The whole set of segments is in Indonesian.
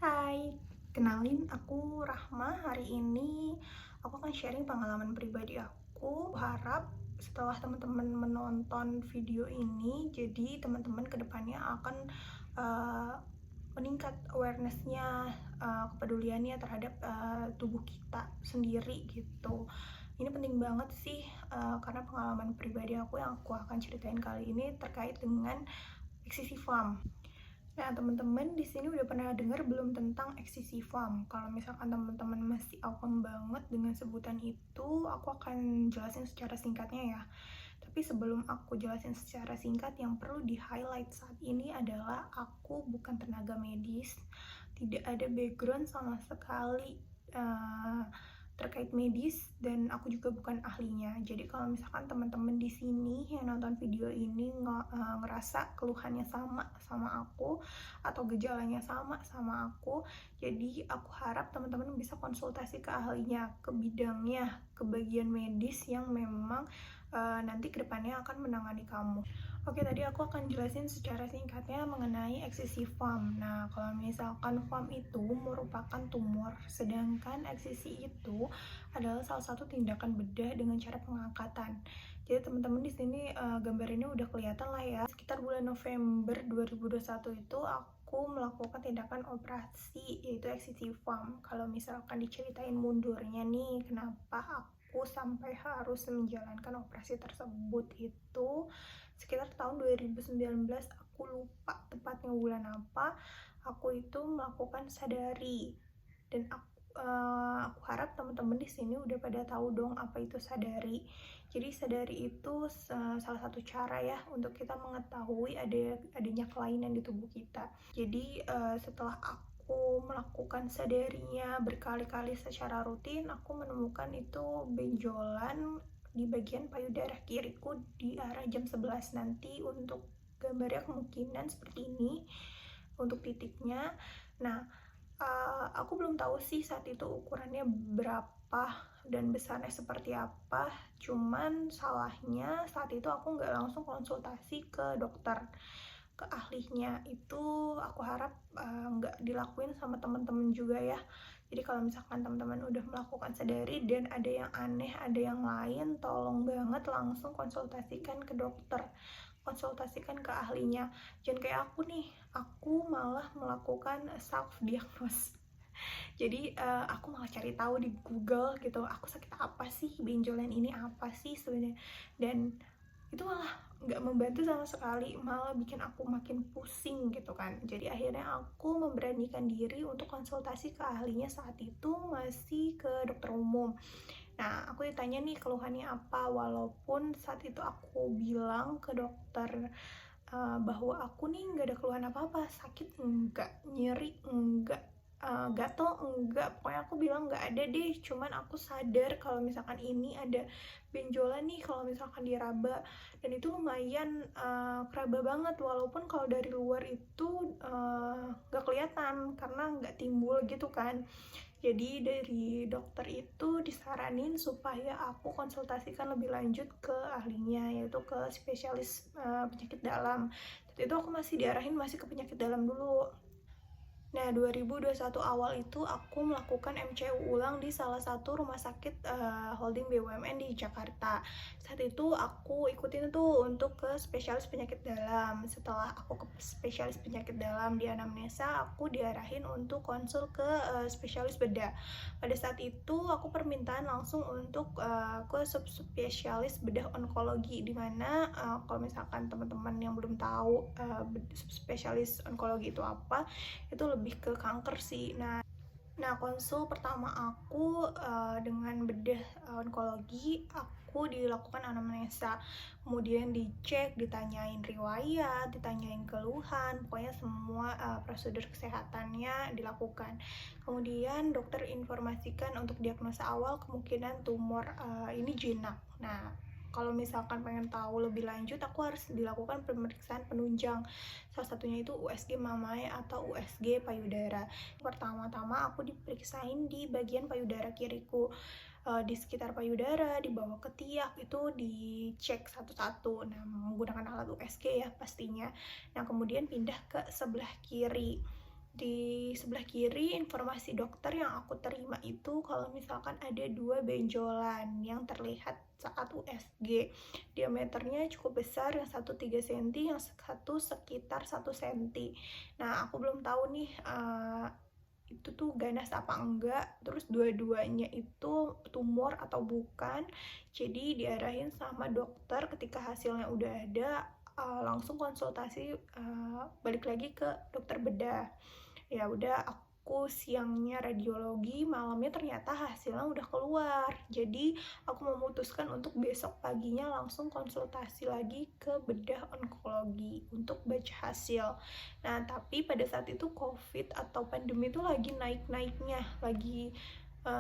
Hai, kenalin aku Rahma. Hari ini aku akan sharing pengalaman pribadi aku. Harap setelah teman-teman menonton video ini, jadi teman-teman kedepannya akan uh, meningkat awareness-nya, kepeduliannya terhadap tubuh kita sendiri gitu. Ini penting banget sih, karena pengalaman pribadi aku yang aku akan ceritain kali ini terkait dengan eksisifam. Nah, teman-teman di sini udah pernah dengar belum tentang eksisifam? Kalau misalkan teman-teman masih awam banget dengan sebutan itu, aku akan jelasin secara singkatnya ya. Tapi sebelum aku jelasin secara singkat, yang perlu di-highlight saat ini adalah aku bukan tenaga medis, tidak ada background sama sekali terkait medis, dan aku juga bukan ahlinya. Jadi kalau misalkan teman-teman di sini yang nonton video ini ngerasa keluhannya sama aku atau gejalanya sama aku, jadi aku harap teman-teman bisa konsultasi ke ahlinya, ke bidangnya, ke bagian medis yang memang nanti kedepannya akan menangani kamu. Oke, tadi aku akan jelasin secara singkatnya mengenai eksisifam. Nah, kalau misalkan FAM itu merupakan tumor, sedangkan eksisi itu adalah salah satu tindakan bedah dengan cara pengangkatan. Jadi teman-teman di sini gambar ini udah kelihatan lah ya. Sekitar bulan November 2021 itu aku melakukan tindakan operasi yaitu eksisifam. Kalau misalkan diceritain mundurnya nih, kenapa aku sampai harus menjalankan operasi tersebut itu sekitar tahun 2019, aku lupa tepatnya bulan apa. Aku itu melakukan sadari, dan aku harap teman-teman di sini udah pada tahu dong apa itu sadari. Jadi sadari itu salah satu cara ya untuk kita mengetahui adanya kelainan di tubuh kita. Jadi setelah aku melakukan sadarinya berkali-kali secara rutin, aku menemukan itu benjolan di bagian payudara kiriku di arah jam 11 nanti. Untuk gambarnya kemungkinan seperti ini untuk titiknya. Nah, aku belum tahu sih saat itu ukurannya berapa dan besarnya seperti apa. Cuman salahnya saat itu aku nggak langsung konsultasi ke dokter, ke ahlinya. Itu aku harap nggak dilakuin sama teman-teman juga ya. Jadi kalau misalkan teman-teman udah melakukan sadari dan ada yang aneh, ada yang lain, tolong banget langsung konsultasikan ke dokter, konsultasikan ke ahlinya. Jangan kayak aku nih, aku malah melakukan self diagnose. Jadi aku malah cari tahu di Google gitu, aku sakit apa sih, benjolan ini apa sih sebenarnya, dan itu malah nggak membantu sama sekali, malah bikin aku makin pusing gitu kan. Jadi akhirnya aku memberanikan diri untuk konsultasi ke ahlinya, saat itu masih ke dokter umum. Nah, aku ditanya nih keluhannya apa, walaupun saat itu aku bilang ke dokter bahwa aku nih nggak ada keluhan apa-apa, sakit enggak, nyeri enggak, gatel enggak, pokoknya aku bilang nggak ada deh. Cuman aku sadar kalau misalkan ini ada benjolan nih kalau misalkan diraba, dan itu lumayan keraba banget, walaupun kalau dari luar itu nggak kelihatan karena nggak timbul gitu kan. Jadi dari dokter itu disaranin supaya aku konsultasikan lebih lanjut ke ahlinya, yaitu ke spesialis penyakit dalam. Tapi itu aku masih diarahin masih ke penyakit dalam dulu. Nah, 2021 awal itu aku melakukan MCU ulang di salah satu rumah sakit holding BUMN di Jakarta. Saat itu aku ikutin tuh untuk ke spesialis penyakit dalam. Setelah aku ke spesialis penyakit dalam di anamnesa, aku diarahin untuk konsul ke spesialis bedah. Pada saat itu aku permintaan langsung untuk ke subspesialis bedah onkologi, dimana kalau misalkan teman-teman yang belum tahu spesialis onkologi itu apa, itu lebih ke kanker sih. Nah, konsul pertama aku dengan bedah onkologi, aku dilakukan anamnesa, kemudian dicek, ditanyain riwayat, ditanyain keluhan, pokoknya semua prosedur kesehatannya dilakukan. Kemudian dokter informasikan untuk diagnosa awal kemungkinan tumor ini jinak. Nah, kalau misalkan pengen tahu lebih lanjut, aku harus dilakukan pemeriksaan penunjang. Salah satunya itu USG mamai atau USG payudara. Pertama-tama aku diperiksain di bagian payudara kiriku, di sekitar payudara, di bawah ketiak, itu dicek satu-satu. Nah, menggunakan alat USG ya pastinya. Nah, kemudian pindah ke sebelah kiri. Di sebelah kiri informasi dokter yang aku terima itu kalau misalkan ada 2 benjolan yang terlihat saat USG. Diameternya cukup besar, yang satu 3 cm, yang satu sekitar 1 cm. Nah, aku belum tahu nih itu tuh ganas apa enggak, terus dua-duanya itu tumor atau bukan. Jadi diarahin sama dokter ketika hasilnya udah ada, langsung konsultasi, balik lagi ke dokter bedah. Ya udah, aku siangnya radiologi, malamnya ternyata hasilnya udah keluar. Jadi aku memutuskan untuk besok paginya langsung konsultasi lagi ke bedah onkologi untuk baca hasil. Nah, tapi pada saat itu COVID atau pandemi itu lagi naik-naiknya, lagi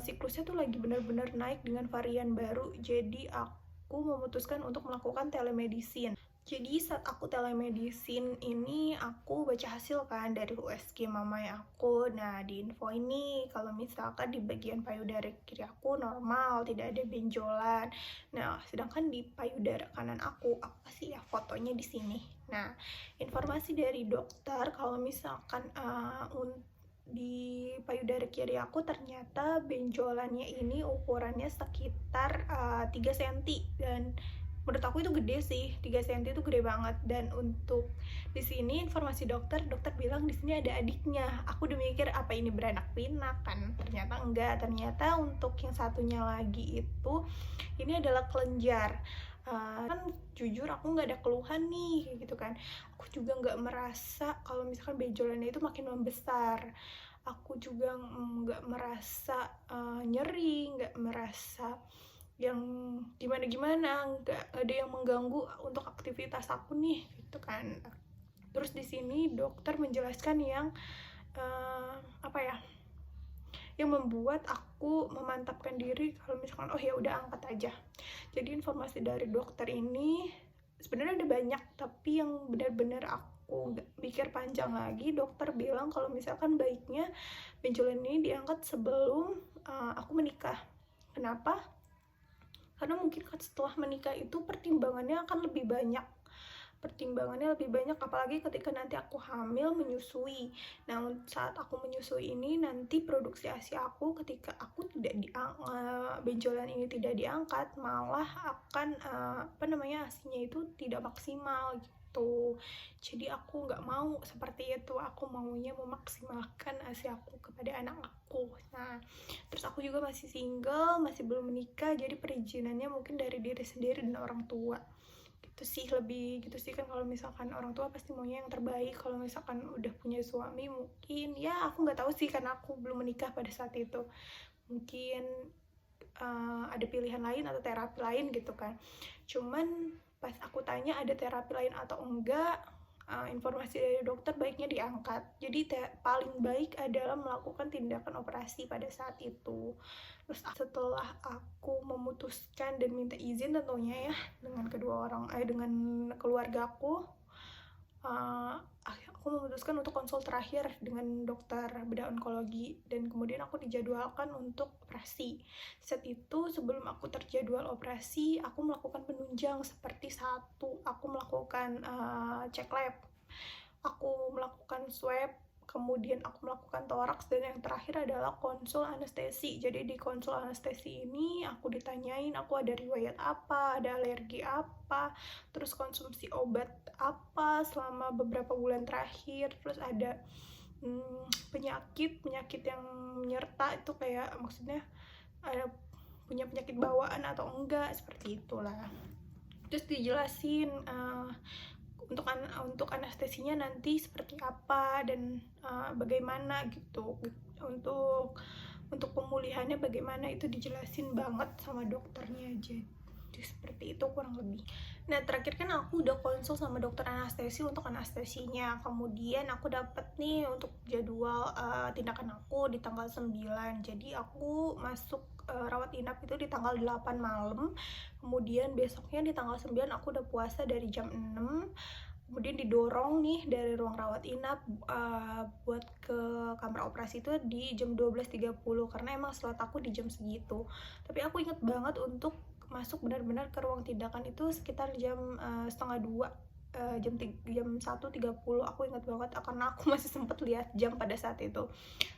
siklusnya tuh lagi benar-benar naik dengan varian baru. Jadi aku memutuskan untuk melakukan telemedicine. Jadi saat aku telemedicine ini, aku baca hasil kan dari USG mamanya aku. Nah, di info ini kalau misalkan di bagian payudara kiri aku normal, tidak ada benjolan. Nah, sedangkan di payudara kanan aku, apa sih ya fotonya di sini. Nah, informasi dari dokter kalau misalkan di payudara kiri aku ternyata benjolannya ini ukurannya sekitar 3 cm, dan menurut aku itu gede sih, 3 cm itu gede banget. Dan untuk di sini informasi dokter bilang di sini ada adiknya. Aku udah mikir apa ini beranak pinak kan, ternyata enggak. Ternyata untuk yang satunya lagi itu ini adalah kelenjar. Kan jujur aku nggak ada keluhan nih gitu kan. Aku juga nggak merasa kalau misalkan benjolannya itu makin membesar. Aku juga nggak merasa nyeri, nggak merasa yang gimana-gimana, nggak ada yang mengganggu untuk aktivitas aku nih gitu kan. Terus di sini dokter menjelaskan yang apa ya, yang membuat aku memantapkan diri kalau misalkan oh ya udah angkat aja. Jadi informasi dari dokter ini sebenarnya ada banyak, tapi yang benar-benar aku nggak pikir panjang lagi, dokter bilang kalau misalkan baiknya benjolan ini diangkat sebelum aku menikah. Kenapa? Karena mungkin setelah menikah itu pertimbangannya lebih banyak, apalagi ketika nanti aku hamil menyusui. Nah, saat aku menyusui ini nanti produksi ASI aku ketika aku tidak benjolan ini tidak diangkat, malah akan ASInya itu tidak maksimal gitu. Jadi aku nggak mau seperti itu, aku maunya memaksimalkan ASI aku kepada anak aku. Nah, terus aku juga masih single, masih belum menikah, jadi perizinannya mungkin dari diri sendiri dan orang tua gitu sih. Lebih gitu sih kan, kalau misalkan orang tua pasti maunya yang terbaik. Kalau misalkan udah punya suami mungkin ya aku nggak tahu sih, karena aku belum menikah pada saat itu, mungkin ada pilihan lain atau terapi lain gitu kan. Cuman pas aku tanya ada terapi lain atau enggak, informasi dari dokter baiknya diangkat. Jadi paling baik adalah melakukan tindakan operasi pada saat itu. Terus setelah aku memutuskan dan minta izin tentunya ya dengan dengan keluargaku, aku memutuskan untuk konsul terakhir dengan dokter bedah onkologi, dan kemudian aku dijadwalkan untuk operasi. Saat itu sebelum aku terjadwal operasi, aku melakukan penunjang seperti aku melakukan cek lab, aku melakukan swab, kemudian aku melakukan toraks, dan yang terakhir adalah konsul anestesi. Jadi di konsul anestesi ini aku ditanyain aku ada riwayat apa, ada alergi apa, terus konsumsi obat apa selama beberapa bulan terakhir, terus ada penyakit yang menyerta itu, kayak maksudnya ada punya penyakit bawaan atau enggak, seperti itulah. Terus dijelasin untuk anestesinya nanti seperti apa dan bagaimana gitu, untuk pemulihannya bagaimana, itu dijelasin banget sama dokternya aja. Jadi seperti itu kurang lebih. Nah, terakhir kan aku udah konsul sama dokter anestesi untuk anestesinya. Kemudian aku dapet nih untuk jadwal tindakan aku di tanggal 9. Jadi aku masuk rawat inap itu di tanggal 8 malam. Kemudian besoknya di tanggal 9 aku udah puasa dari jam 6. Kemudian didorong nih dari ruang rawat inap buat ke kamar operasi itu di jam 12.30, karena emang slot aku di jam segitu. Tapi aku inget banget untuk masuk benar-benar ke ruang tindakan itu sekitar jam setengah 2 jam 1.30, aku ingat banget karena aku masih sempet lihat jam pada saat itu.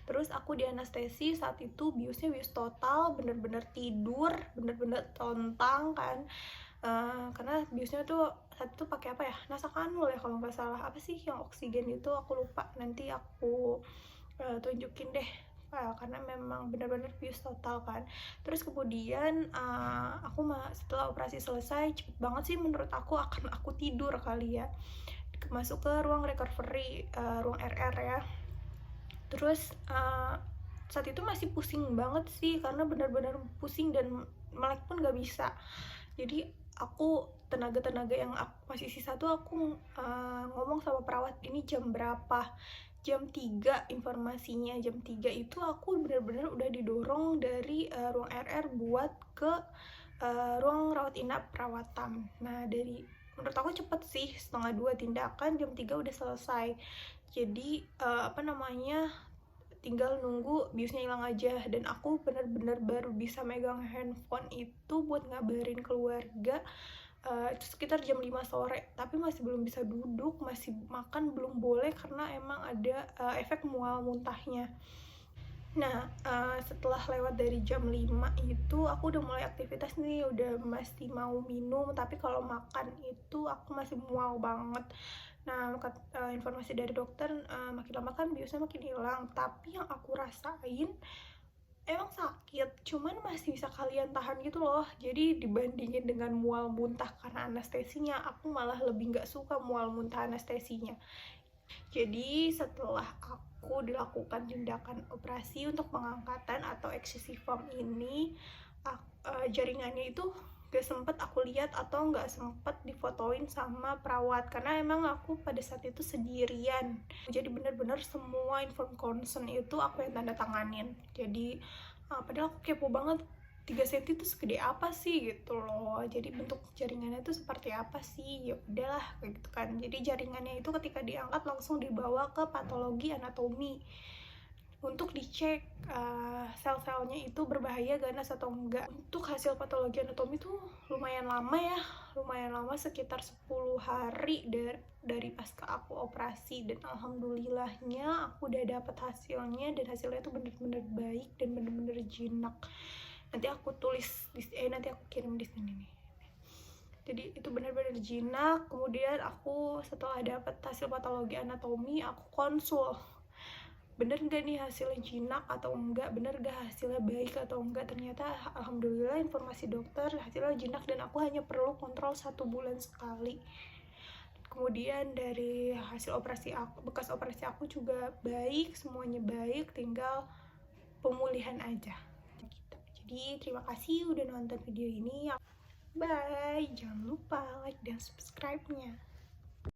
Terus aku di anestesi saat itu, biusnya bius total, bener-bener tidur, bener-bener tontang kan. Karena biusnya tuh saat itu pakai apa ya, nasakanul ya kalau nggak salah, apa sih yang oksigen itu aku lupa, nanti aku tunjukin deh. Karena memang benar-benar bius total kan. Terus kemudian setelah operasi selesai, cepet banget sih menurut aku, akan aku tidur kali ya, masuk ke ruang recovery, ruang RR ya. Terus saat itu masih pusing banget sih, karena benar-benar pusing dan melek pun gak bisa. Jadi aku tenaga yang masih sisa tuh aku ngomong sama perawat, ini jam berapa? Jam 3 informasinya. Jam 3 itu aku benar-benar udah didorong dari ruang RR buat ke ruang rawat inap perawatan. Nah, menurut aku cepet sih, 1:30 tindakan, jam 3 udah selesai. Jadi tinggal nunggu biusnya hilang aja. Dan aku benar-benar baru bisa megang handphone itu buat ngabarin keluarga itu sekitar jam 5 sore, tapi masih belum bisa duduk, masih makan belum boleh karena emang ada efek mual muntahnya. Nah, setelah lewat dari jam 5 itu aku udah mulai aktivitas nih, udah masih mau minum, tapi kalau makan itu aku masih mual banget. Nah, informasi dari dokter, makin lama kan biusnya makin hilang, tapi yang aku rasain emang sakit, cuman masih bisa kalian tahan gitu loh. Jadi dibandingin dengan mual muntah karena anestesinya, aku malah lebih nggak suka mual muntah anestesinya. Jadi setelah aku dilakukan tindakan operasi untuk pengangkatan atau eksisiform ini, jaringannya itu gak sempet aku lihat atau gak sempet difotoin sama perawat, karena emang aku pada saat itu sendirian. Jadi bener-bener semua inform consent itu aku yang tanda tanganin. Jadi padahal aku kepo banget, 3 cm itu segede apa sih gitu loh, jadi bentuk jaringannya itu seperti apa sih, ya udahlah kayak gitu kan. Jadi jaringannya itu ketika diangkat langsung dibawa ke patologi anatomi untuk dicek sel-selnya itu berbahaya ganas atau enggak. Untuk hasil patologi anatomi tuh lumayan lama ya, sekitar 10 hari dari pasca aku operasi, dan alhamdulillahnya aku udah dapet hasilnya, dan hasilnya tuh bener-bener baik dan bener-bener jinak. Nanti aku kirim di sini nih. Jadi itu benar-benar jinak. Kemudian aku setelah dapat hasil patologi anatomi, aku konsul, bener nggak nih hasilnya jinak atau enggak, bener nggak hasilnya baik atau enggak. Ternyata alhamdulillah informasi dokter hasilnya jinak, dan aku hanya perlu kontrol 1 bulan sekali. Kemudian dari hasil operasi aku, bekas operasi aku juga baik, semuanya baik, tinggal pemulihan aja. Jadi terima kasih udah nonton video ini. Bye, jangan lupa like dan subscribe-nya.